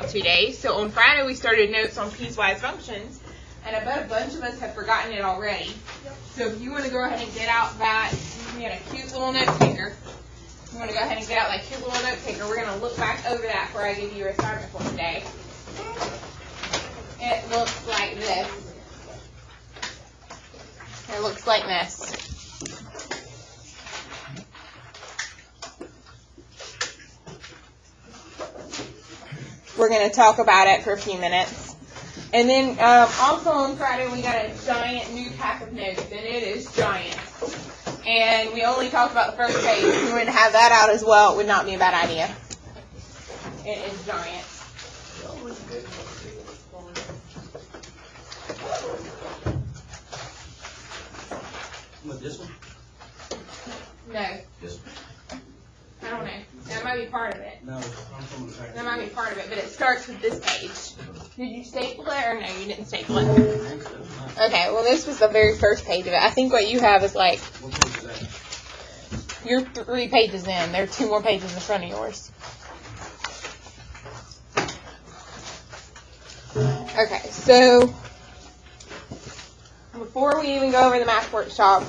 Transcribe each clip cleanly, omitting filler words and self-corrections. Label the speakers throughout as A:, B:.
A: about 2 days. So on Friday we started notes on piecewise functions, and I bet a bunch of us have forgotten it already. So if you want to go ahead and get out that, you got a cute little note taker. You want to go ahead and get out that cute little note taker. We're going to look back over that before I give you your assignment for today. It looks like this. It looks like this. We're going to talk about it for a few minutes. And then also on Friday we got a giant new pack of notes, and it is giant. And we only talked about the first page. If you wanted to have that out as well, it would not be a bad idea. It is giant.
B: This one?
A: No.
B: This one?
A: I don't know. That might be part of it.
B: No, I'm from the factory.
A: That might be part of it, but it starts with this page. Did you staple it or no, you didn't staple it? Okay, well this was the very first page of it. I think what you have is like,
B: What page is that?
A: you're 3 pages in. There are 2 more pages in front of yours. Okay, so before we even go over the math workshop,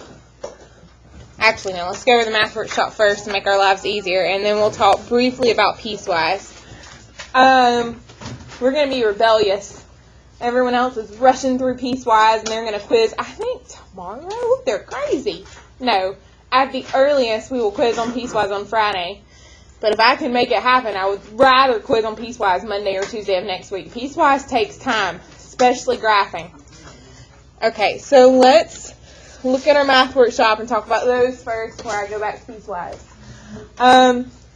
A: actually no, let's go over the math workshop first to make our lives easier, and then we'll talk briefly about piecewise. We're going to be rebellious. Everyone else is rushing through piecewise, and they're going to quiz, I think, tomorrow? They're crazy. No, at the earliest, we will quiz on piecewise on Friday. But if I can make it happen, I would rather quiz on piecewise Monday or Tuesday of next week. Piecewise takes time, especially graphing. Okay, so let's look at our math workshop and talk about those first before I go back to piecewise.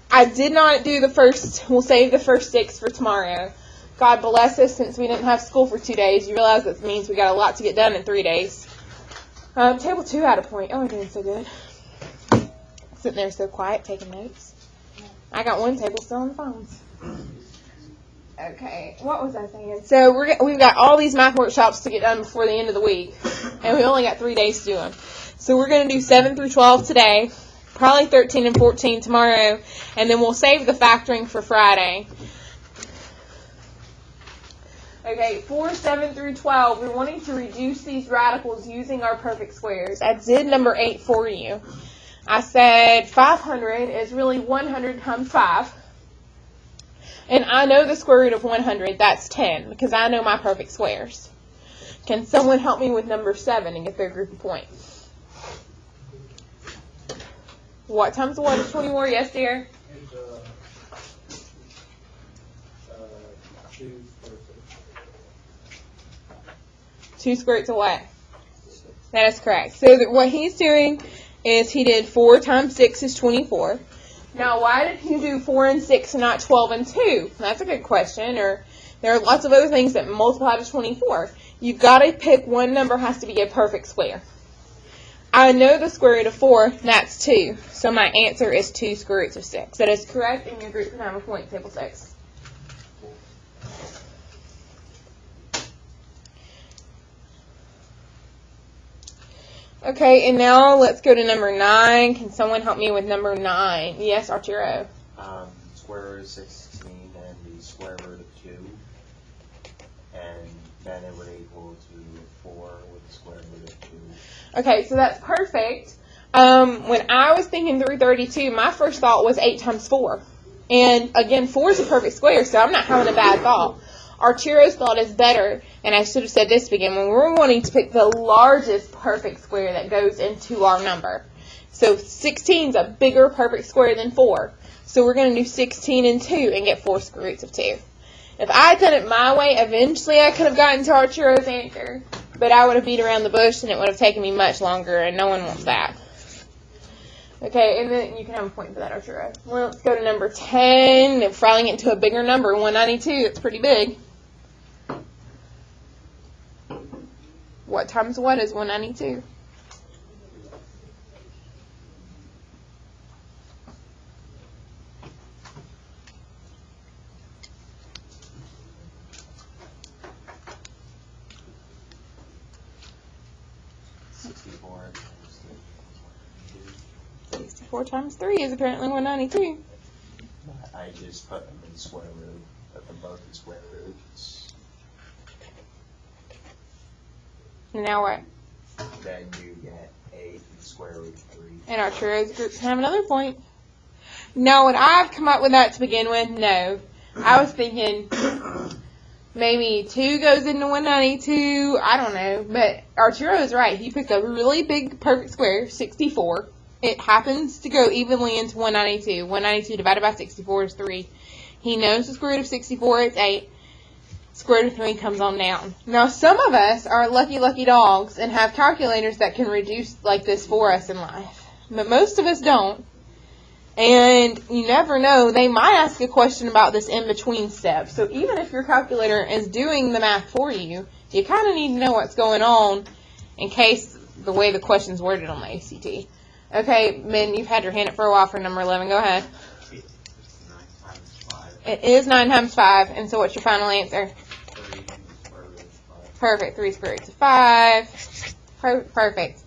A: I did not do the first, we'll save the first 6 for tomorrow. God bless us, since we didn't have school for 2 days. You realize that means we got a lot to get done in 3 days. Table 2 had a point. Oh, I'm doing so good. Sitting there so quiet, taking notes. I got one table still on the phones. Okay, what was I saying? So we've got all these math workshops to get done before the end of the week, and we only got 3 days to do them. So we're going to do 7 through 12 today, probably 13 and 14 tomorrow, and then we'll save the factoring for Friday. Okay, for 7 through 12, we're wanting to reduce these radicals using our perfect squares. I did number 8 for you. I said 500 is really 100 times 5. And I know the square root of 100, that's 10, because I know my perfect squares. Can someone help me with number 7 and get their group of points? What times 1 is 24? Yes, dear?
B: It's 2
A: 2 square roots of what? That is correct. So what he's doing is he did 4 times 6 is 24. Now, why did he do 4 and 6 and not 12 and 2? That's a good question. Or there are lots of other things that multiply to 24. You've got to pick one number has to be a perfect square. I know the square root of 4, that's 2. So my answer is 2 square roots of 6. That is correct, and your group can have a point, table 6. Okay, and now let's go to number 9. Can someone help me with number 9? Yes, Arturo.
C: Square root of 16 and the square root of 2. And then it would equal to 4 with the square root of 2.
A: Okay, so that's perfect. When I was thinking through 32, my first thought was 8 times 4. And again, 4 is a perfect square, so I'm not having a bad thought. Arturo's thought is better, and I should have said this again, when we're wanting to pick the largest perfect square that goes into our number. So 16 is a bigger perfect square than 4. So we're going to do 16 and 2 and get 4 square roots of 2. If I had done it my way, eventually I could have gotten to Arturo's answer, but I would have beat around the bush, and it would have taken me much longer, and no one wants that. Okay, and then you can have a point for that, Arturo. Well, let's go to number 10. We're filing it to a bigger number, 192. It's pretty big. What times what is 192?
C: Sixty-four
A: 64 times 3 is apparently 192.
C: I just put them in square root put them both in square roots.
A: Now what?
C: Then you get 8 and square root of 3.
A: And our Arturo's group can have another point. No, would I have come up with that to begin with? No. I was thinking maybe 2 goes into 192. I don't know. But Arturo is right. He picked a really big perfect square, 64. It happens to go evenly into 192. 192 divided by 64 is 3. He knows the square root of 64 is 8. Square root of 3 comes on down. Now, some of us are lucky, lucky dogs and have calculators that can reduce like this for us in life. But most of us don't. And you never know, they might ask a question about this in-between step. So even if your calculator is doing the math for you, you kind of need to know what's going on in case the way the question's worded on the ACT. Okay, Ben, you've had your hand up for a while for number 11. Go ahead.
C: It's 9 times 5.
A: It is 9 times 5. And so what's your final answer?
C: 3 and square root of 5.
A: Perfect. 3 square roots of 5. Perfect.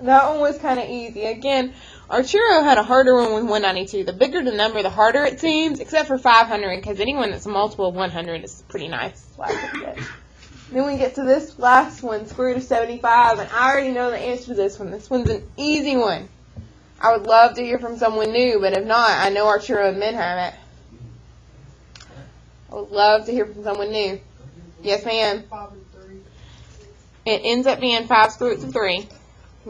A: That one was kind of easy. Again, Arturo had a harder one with 192. The bigger the number, the harder it seems, except for 500, because anyone that's a multiple of 100 is pretty nice. Then we get to this last one, square root of 75, and I already know the answer to this one. This one's an easy one. I would love to hear from someone new, but if not, I know Arturo and Ben have it. I would love to hear from someone new. Yes, ma'am.
B: 5 and 3.
A: It ends up being 5 square roots of 3,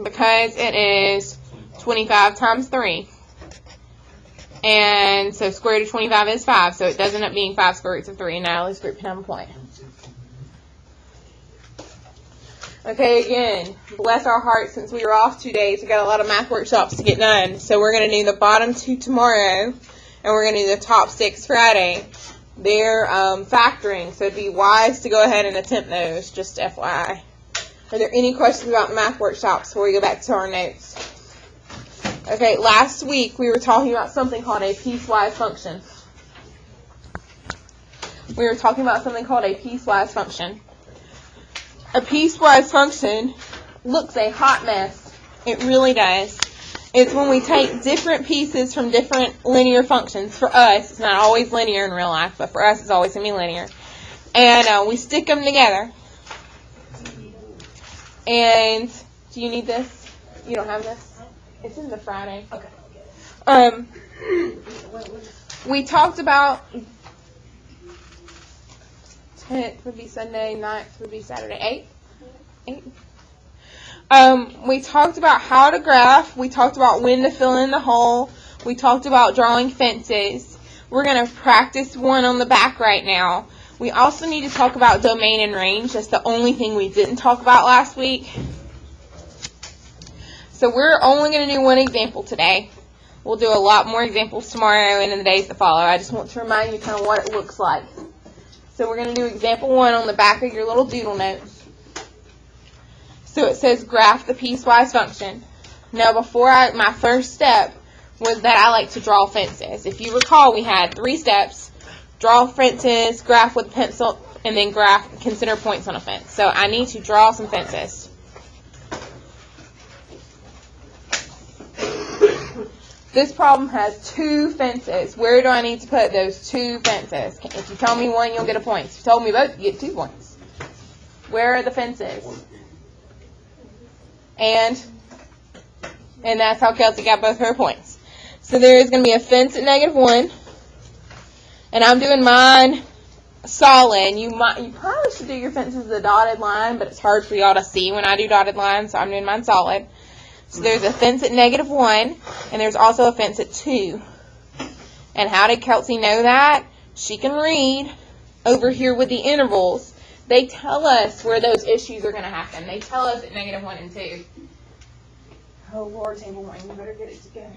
A: because it is 25 times 3. And so square root of 25 is 5, so it does end up being 5 square roots of 3, and Natalie's group can have a point. Okay, again, bless our hearts, since we were off 2 days, we got a lot of math workshops to get done. So we're going to do the bottom 2 tomorrow, and we're going to do the top 6 Friday. They're factoring, so it'd be wise to go ahead and attempt those, just FYI. Are there any questions about math workshops before we go back to our notes? Okay, last week we were talking about something called a piecewise function. A piecewise function looks a hot mess. It really does. It's when we take different pieces from different linear functions. For us, it's not always linear in real life, but for us it's always going to be linear. And we stick them together. And do you need this? You don't have this? It's in the Friday. Okay. We talked about 10th would be Sunday, 9th would be Saturday, 8th. We talked about how to graph. We talked about when to fill in the hole. We talked about drawing fences. We're going to practice one on the back right now. We also need to talk about domain and range. That's the only thing we didn't talk about last week. So we're only going to do one example today. We'll do a lot more examples tomorrow and in the days that follow. I just want to remind you kind of what it looks like. So we're going to do example 1 on the back of your little doodle notes. So it says graph the piecewise function. Now my first step was that I like to draw fences. If you recall, we had 3 steps: draw fences, graph with a pencil, and then consider points on a fence. So I need to draw some fences. This problem has 2 fences. Where do I need to put those 2 fences? If you tell me one, you'll get a point. If you told me both, you get 2 points. Where are the fences? And that's how Kelsey got both her points. So there is going to be a fence at -1. And I'm doing mine solid. You probably should do your fences a dotted line, but it's hard for y'all to see when I do dotted lines, so I'm doing mine solid. So there's a fence at -1, and there's also a fence at 2. And how did Kelsey know that? She can read over here with the intervals. They tell us where those issues are going to happen. They tell us at -1 and 2. Oh, Lord, table 1, you better get it together.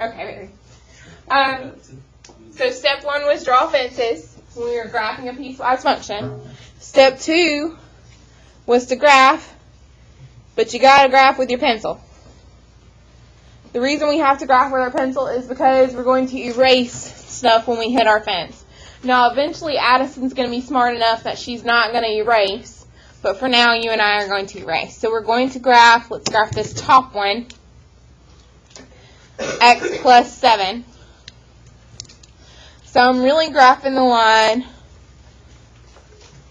A: Okay, baby. So step 1 was draw fences when we were graphing a piecewise function. Step 2 was to graph. But you got to graph with your pencil. The reason we have to graph with our pencil is because we're going to erase stuff when we hit our fence. Now, eventually, Addison's going to be smart enough that she's not going to erase. But for now, you and I are going to erase. So we're going to graph. Let's graph this top one. X plus 7. So I'm really graphing the line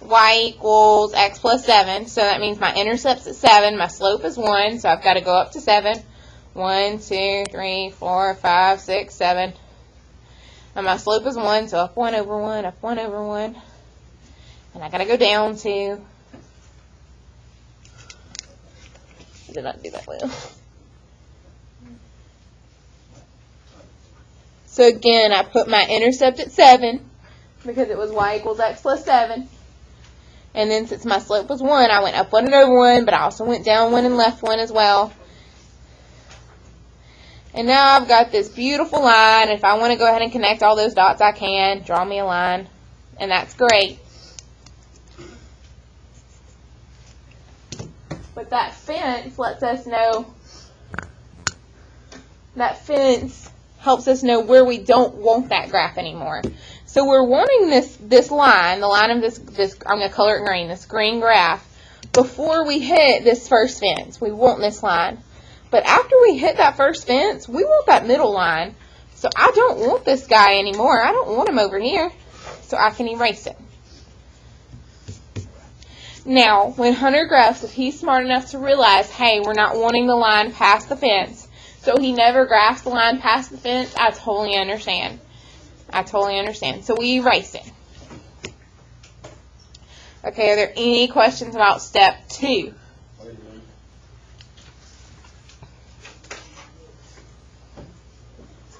A: y equals x plus 7. So that means my intercept's at 7. My slope is 1. So I've got to go up to 7. 1, 2, 3, 4, 5, 6, 7. And my slope is 1. So up 1 over 1, up 1 over 1. And I got to go down to... Did not do that well. So again, I put my intercept at 7 because it was y equals x plus 7. And then since my slope was 1, I went up 1 and over 1, but I also went down 1 and left 1 as well. And now I've got this beautiful line. If I want to go ahead and connect all those dots, I can. Draw me a line. And that's great. But that fence lets us know, that fence helps us know where we don't want that graph anymore. So we're wanting this line, the line of this I'm going to color it green, this green graph, before we hit this first fence. We want this line. But after we hit that first fence, we want that middle line. So I don't want this guy anymore. I don't want him over here. So I can erase it. Now, when Hunter graphs, if he's smart enough to realize, hey, we're not wanting the line past the fence, so he never graphs the line past the fence, I totally understand. I totally understand. So we erase it. Okay, are there any questions about step 2?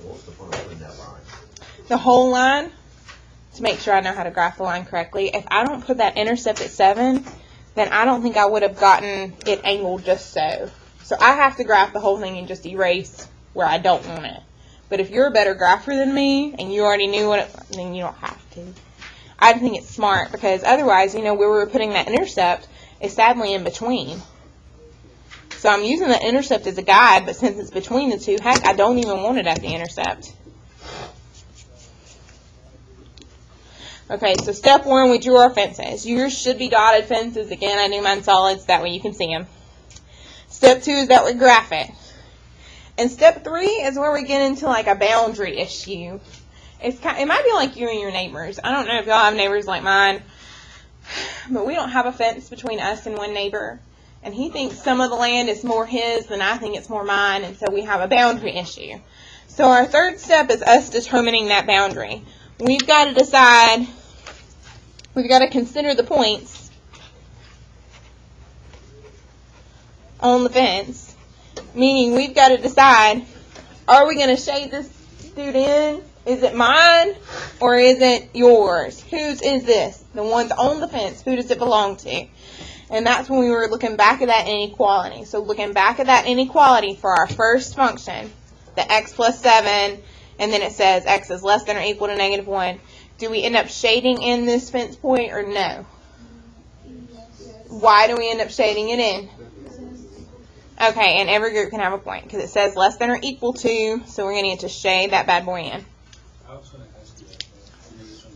D: What's the point of putting that line?
A: The whole line, to make sure I know how to graph the line correctly. If I don't put that intercept at 7, then I don't think I would have gotten it angled just so. So I have to graph the whole thing and just erase where I don't want it. But if you're a better grapher than me and you already knew what it, then you don't have to. I think it's smart because otherwise, you know, where we were putting that intercept is sadly in between. So I'm using the intercept as a guide, but since it's between the two, heck, I don't even want it at the intercept. Okay, so step 1, we drew our fences. Yours should be dotted fences. Again, I do mine solids, that way you can see them. Step 2 is that we graph it. And step 3 is where we get into like a boundary issue. It might be like you and your neighbors. I don't know if y'all have neighbors like mine, but we don't have a fence between us and one neighbor. And he thinks some of the land is more his than I think it's more mine, and so we have a boundary issue. So our third step is us determining that boundary. We've got to decide, we've got to consider the points on the fence, meaning we've got to decide, are we going to shade this dude in? Is it mine or is it yours? Whose is this? The one's on the fence. Who does it belong to? And that's when we were looking back at that inequality. So looking back at that inequality for our first function, the x plus 7, and then it says x is less than or equal to negative 1. Do we end up shading in this fence point or no? Why do we end up shading it in? Okay, and every group can have a point because it says less than or equal to, so we're going to get to shade that bad boy in.
B: I was going to ask you that, but I knew this one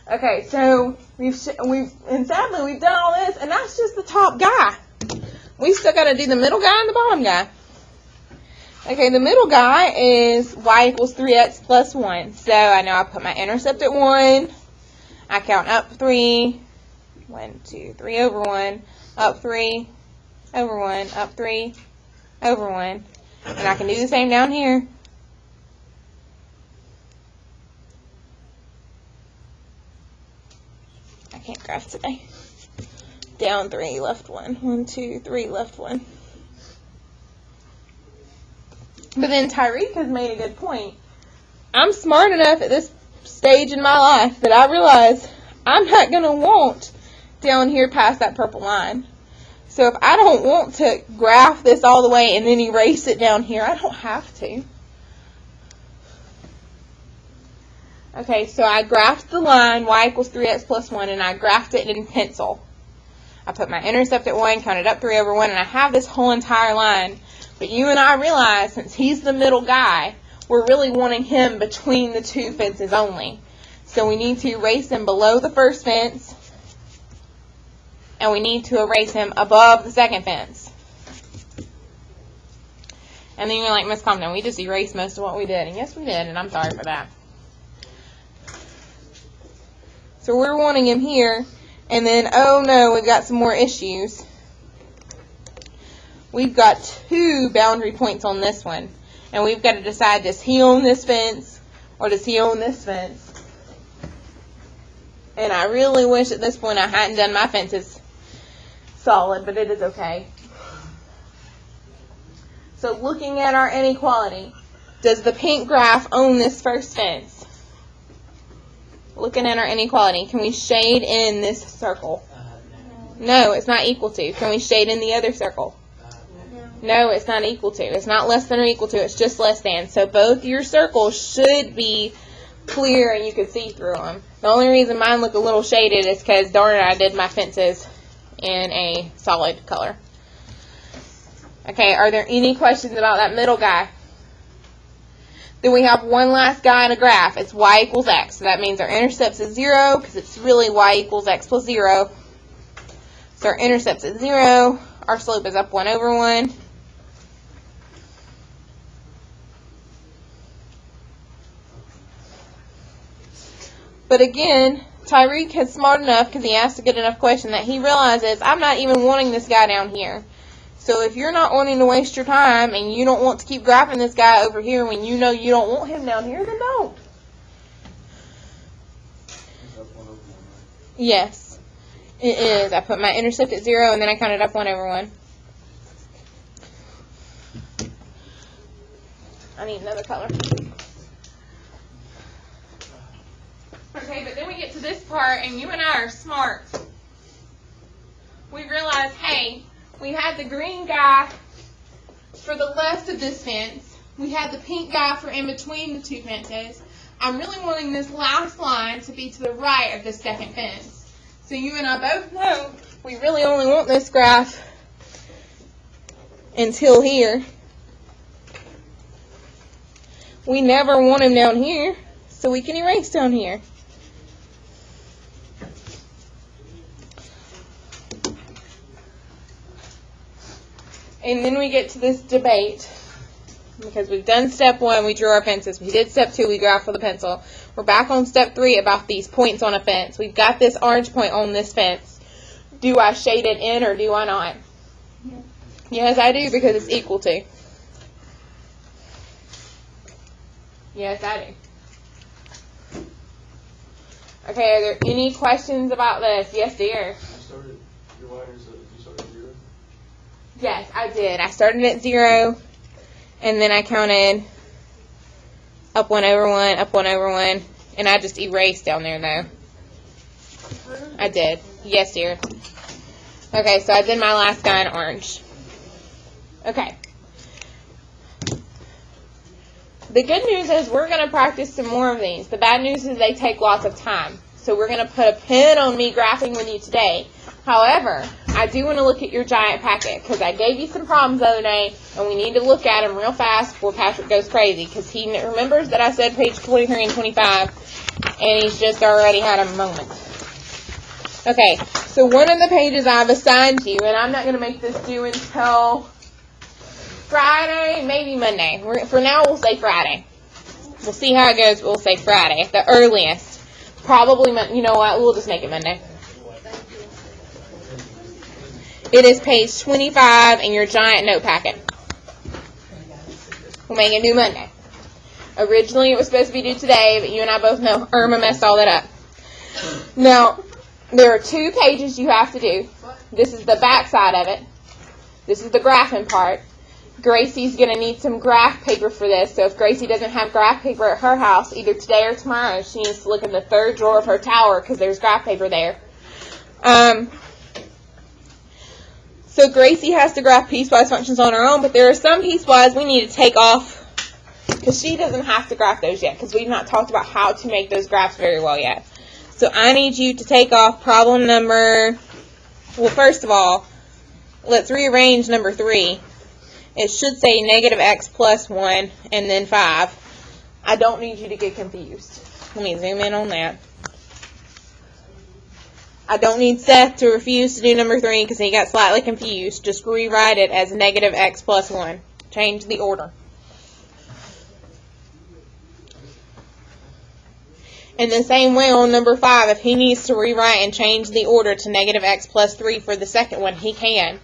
B: good.
A: Okay, so and sadly we've done all this, and that's just the top guy. We still got to do the middle guy and the bottom guy. Okay, the middle guy is y equals 3x plus 1. So I know I put my intercept at 1. I count up 3. 1, 2, 3 over 1. Up 3 over 1. Up 3 over 1. And I can do the same down here. I can't graph today. Down 3, left 1. 1, 2, 3, left 1. But then Tyreek has made a good point. I'm smart enough at this stage in my life that I realize I'm not going to want down here past that purple line. So if I don't want to graph this all the way and then erase it down here, I don't have to. Okay, so I graphed the line y equals 3x plus 1, and I graphed it in pencil. I put my intercept at 1, counted up 3 over 1, and I have this whole entire line. But you and I realize, since he's the middle guy, we're really wanting him between the two fences only. So we need to erase him below the first fence, and we need to erase him above the second fence. And then you're like, Miss Compton, we just erased most of what we did. And yes, we did, and I'm sorry for that. So we're wanting him here. And then, oh no, we've got some more issues. We've got 2 boundary points on this one. And we've got to decide, does he own this fence or does he own this fence? And I really wish at this point I hadn't done my fences solid, but it is okay. So looking at our inequality, does the pink graph own this first fence? Looking at our inequality, can we shade in this circle? No, it's not equal to. Can we shade in the other circle? No, it's not equal to. It's not less than or equal to. It's just less than. So both your circles should be clear and you can see through them. The only reason mine look a little shaded is because, darn it, I did my fences in a solid color. Okay, are there any questions about that middle guy? Then we have one last guy in a graph. It's y equals x. So that means our intercept's at 0 because it's really y equals x plus 0. So our intercept's at 0. Our slope is up 1 over 1. But again, Tyreek is smart enough because he asked a good enough question that he realizes I'm not even wanting this guy down here. So if you're not wanting to waste your time and you don't want to keep graphing this guy over here when you know you don't want him down here, then don't. Yes, it is. I put my intercept at 0 and then I counted up 1 over 1. I need another color. Okay, but then we get to this part and you and I are smart. We realize, hey, we had the green guy for the left of this fence. We had the pink guy for in between the 2 fences. I'm really wanting this last line to be to the right of the second fence. So you and I both know we really only want this graph until here. We never want him down here, so we can erase down here. And then we get to this debate, because we've done step 1, we drew our fences. We did step 2, we graphed with a pencil. We're back on step 3 about these points on a fence. We've got this orange point on this fence. Do I shade it in or do I not? Yes, I do, because it's equal to. Yes, I do. Okay, are there any questions about this? Yes, dear.
D: Your wires, you started at 0?
A: Yes, I did. I started at 0, and then I counted up 1 over 1, up 1 over 1, and I just erased down there, though. I did. Yes, dear. Okay, so I did my last guy in orange. Okay. The good news is we're going to practice some more of these. The bad news is they take lots of time. So we're going to put a pin on me graphing with you today. However, I do want to look at your giant packet because I gave you some problems the other day, and we need to look at them real fast before Patrick goes crazy because he remembers that I said page 23 and 25, and he's just already had a moment. Okay, so one of the pages I've assigned you, and I'm not going to make this due until Friday, maybe Monday. For now, we'll say Friday. We'll see how it goes, but we'll say Friday at the earliest. Probably, you know what, we'll just make it Monday. It is page 25 in your giant note packet. We'll make it due Monday. Originally, it was supposed to be due today, but you and I both know Irma messed all that up. Now, there are 2 pages you have to do. This is the back side of it. This is the graphing part. Gracie's going to need some graph paper for this, so if Gracie doesn't have graph paper at her house, either today or tomorrow, she needs to look in the 3rd drawer of her tower because there's graph paper there. So Gracie has to graph piecewise functions on her own, but there are some piecewise we need to take off because she doesn't have to graph those yet because we've not talked about how to make those graphs very well yet. So I need you to take off problem number, well, first of all, let's rearrange number 3. It should say negative x plus 1 and then 5. I don't need you to get confused. Let me zoom in on that. I don't need Seth to refuse to do number 3 because he got slightly confused. Just rewrite it as negative x plus 1. Change the order. In the same way on number 5, if he needs to rewrite and change the order to negative x plus 3 for the second one, he can.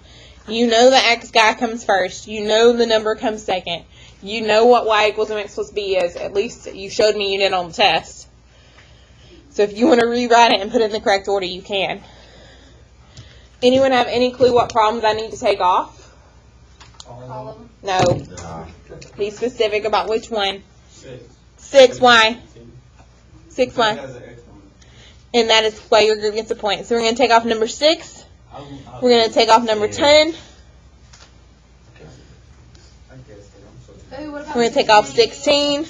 A: You know the x guy comes first. You know the number comes second. You know what y equals mx plus b is. At least you showed me you did on the test. So if you want to rewrite it and put it in the correct order, you can. Anyone have any clue what problems I need to take off?
B: All of them.
A: No. Be specific about which one.
B: 6.
A: 6, why? 6, why?
D: Has an X on
A: And that is why your group gets a point. So we're going to take off number 6.
D: it.
A: We're going to take off number 10.
E: Ooh, what about
A: We're going to take off 16.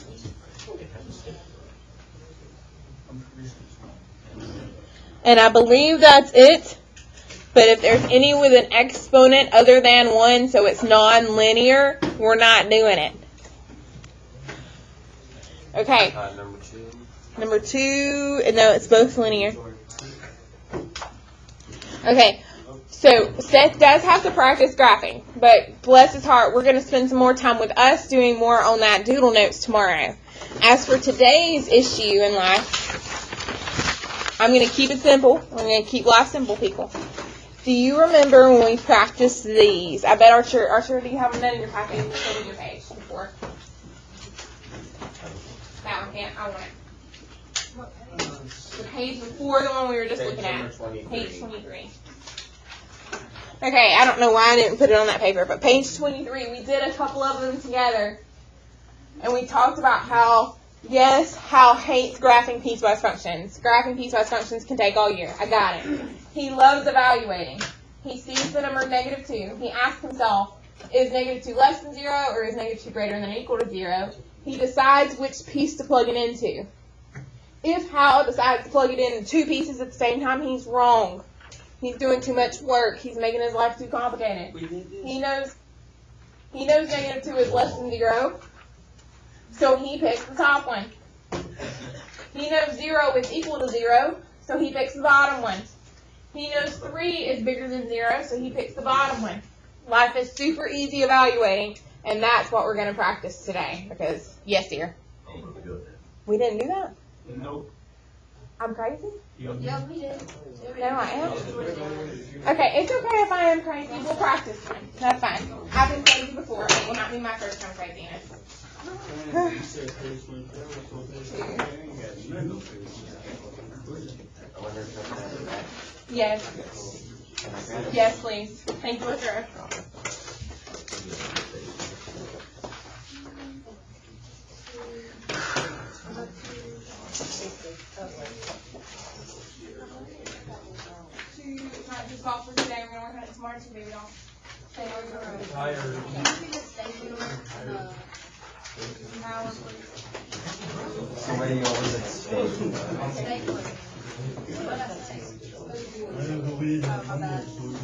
A: And I believe that's it. But if there's any with an exponent other than 1, so it's non-linear, we're not doing it. Okay.
C: Number 2.
A: Number 2, no, it's both linear. Okay, so Seth does have to practice graphing, but bless his heart, we're going to spend some more time with us doing more on that doodle notes tomorrow. As for today's issue in life, I'm going to keep it simple. I'm going to keep life simple, people. Do you remember when we practiced these? I bet Archer, do you have them done in your packet? You showed me your page before. That one can't. I want it. The page before the one we were just looking at. Page 23. Okay, I don't know why I didn't put it on that paper, but page 23, we did a couple of them together. And we talked about how Hal hates graphing piecewise functions. Graphing piecewise functions can take all year. I got it. He loves evaluating. He sees the number negative 2. He asks himself, is negative 2 less than 0 or is negative 2 greater than or equal to 0? He decides which piece to plug it into. If Hal decides to plug it in 2 pieces at the same time, he's wrong. He's doing too much work. He's making his life too complicated. He knows negative 2 is less than 0, so he picks the top one. He knows 0 is equal to 0, so he picks the bottom one. He knows 3 is bigger than 0, so he picks the bottom one. Life is super easy evaluating, and that's what we're going to practice today, because, yes, dear. We didn't do that?
D: Nope.
A: I'm crazy?
E: Yeah, we did.
A: No, I am. Okay, it's okay if I am crazy. We'll practice one. That's fine. I've been crazy before. It will not be my first time craziness. Yes. Yes, please. Thank you, sir. It's not just all for today. We're going to work on it tomorrow, so maybe don't stay over.
C: So many hours at stake.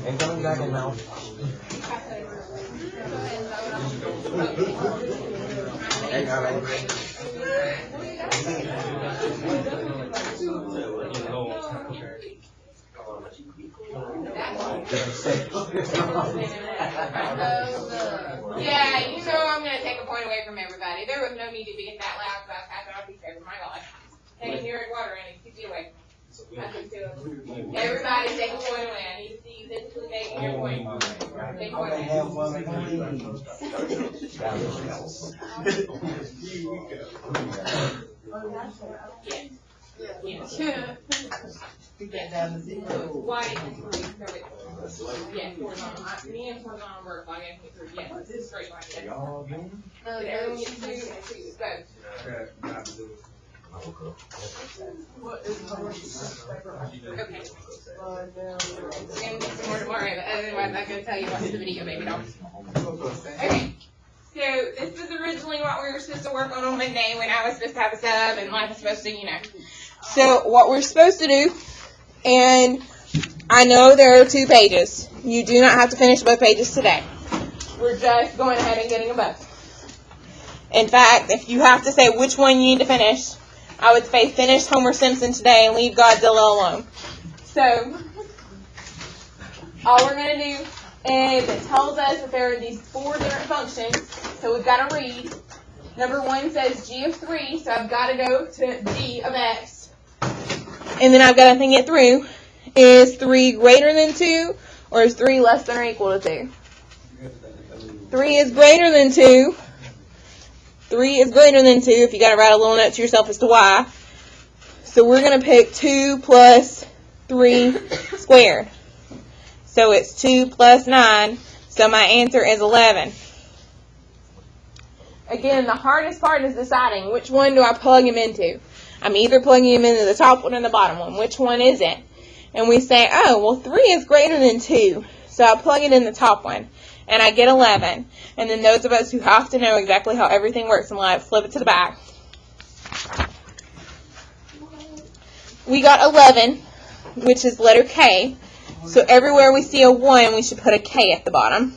C: And coming back in now.
A: Yeah, you know I'm going to take a point away from everybody. There was no need to be that loud about that. I'll be fair. My God. Hey, you're in water, Annie. Keep it away. I think too. Everybody take a point away. I need to see you physically making your point. Take a point away. Yes. Why? Yes, horizontal. Me and horizontal work like I can through. Yes, this is straight line. Yes. Did everyone get to do both? Okay. We're gonna do some more tomorrow, but otherwise I'm gonna tell you watch the video, baby doll. Okay. So this was originally what we were supposed to work on Monday when I was supposed to have a sub and life was supposed to, So what we're supposed to do, and I know there are 2 pages. You do not have to finish both pages today. We're just going ahead and getting them both. In fact, if you have to say which one you need to finish, I would say finish Homer Simpson today and leave Godzilla alone. So all we're going to do And it tells us that there are these 4 different functions. So we've got to read. Number 1 says g of 3, so I've got to go to g of x. And then I've got to think it through. Is 3 greater than 2, or is 3 less than or equal to 2? 3 is greater than 2. 3 is greater than 2, if you got to write a little note to yourself as to why. So we're going to pick 2 plus 3 squared. So it's 2 plus 9, so my answer is 11. Again, the hardest part is deciding which one do I plug him into. I'm either plugging him into the top one or the bottom one. Which one is it? And we say, oh, well, 3 is greater than 2, so I plug it in the top one, and I get 11. And then those of us who have to know exactly how everything works in life, flip it to the back. We got 11, which is letter K. So everywhere we see a 1, we should put a K at the bottom.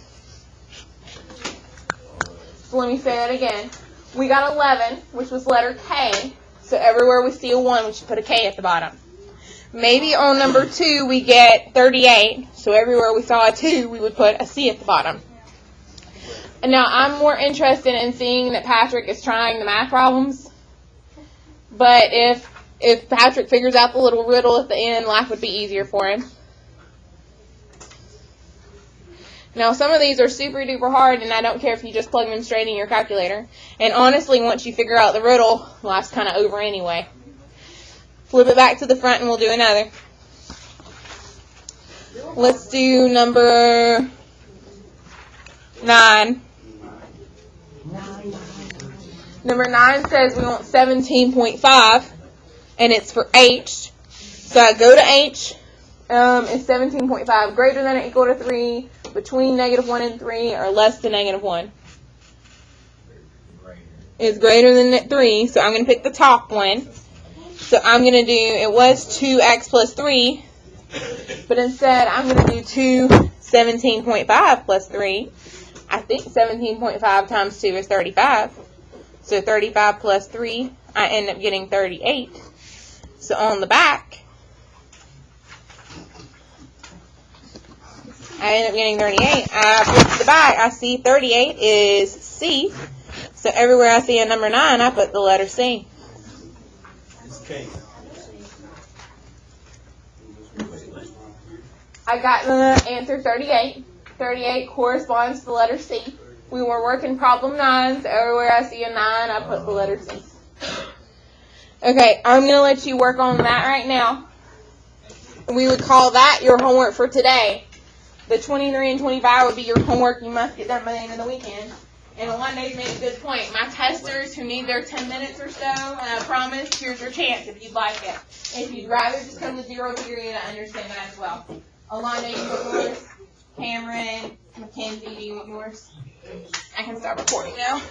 A: So let me say that again. We got 11, which was letter K. So everywhere we see a 1, we should put a K at the bottom. Maybe on number 2, we get 38. So everywhere we saw a 2, we would put a C at the bottom. And now I'm more interested in seeing that Patrick is trying the math problems. But if Patrick figures out the little riddle at the end, life would be easier for him. Now, some of these are super duper hard, and I don't care if you just plug them straight in your calculator. And honestly, once you figure out the riddle, life's kind of over anyway. Flip it back to the front, and we'll do another. Let's do number 9. Number 9 says we want 17.5, and it's for H. So I go to H. Is 17.5 greater than or equal to 3, between -1 and 3, or less than -1? Is greater than 3, so I'm going to pick the top one. So I'm going to do, it was 2x plus 3, but instead I'm going to do 2 17.5 plus 3. I think 17.5 times 2 is 35. So 35 plus 3, I end up getting 38. So on the back, I end up getting 38. I flip to the back. I see 38 is C. So everywhere I see a number 9, I put the letter C.
D: It's K.
A: I got the answer 38. 38 corresponds to the letter C. We were working problem 9, so everywhere I see a 9, I put the letter C. Okay, I'm going to let you work on that right now. We would call that your homework for today. The 23 and 25 would be your homework you must get done by the end of the weekend. And Alonde made a good point. My testers who need their 10 minutes or so, and I promise, here's your chance if you'd like it. If you'd rather just come to 0 period, I understand that as well. Alonde, you want yours? Cameron, Mackenzie, do you want yours? I can start recording now.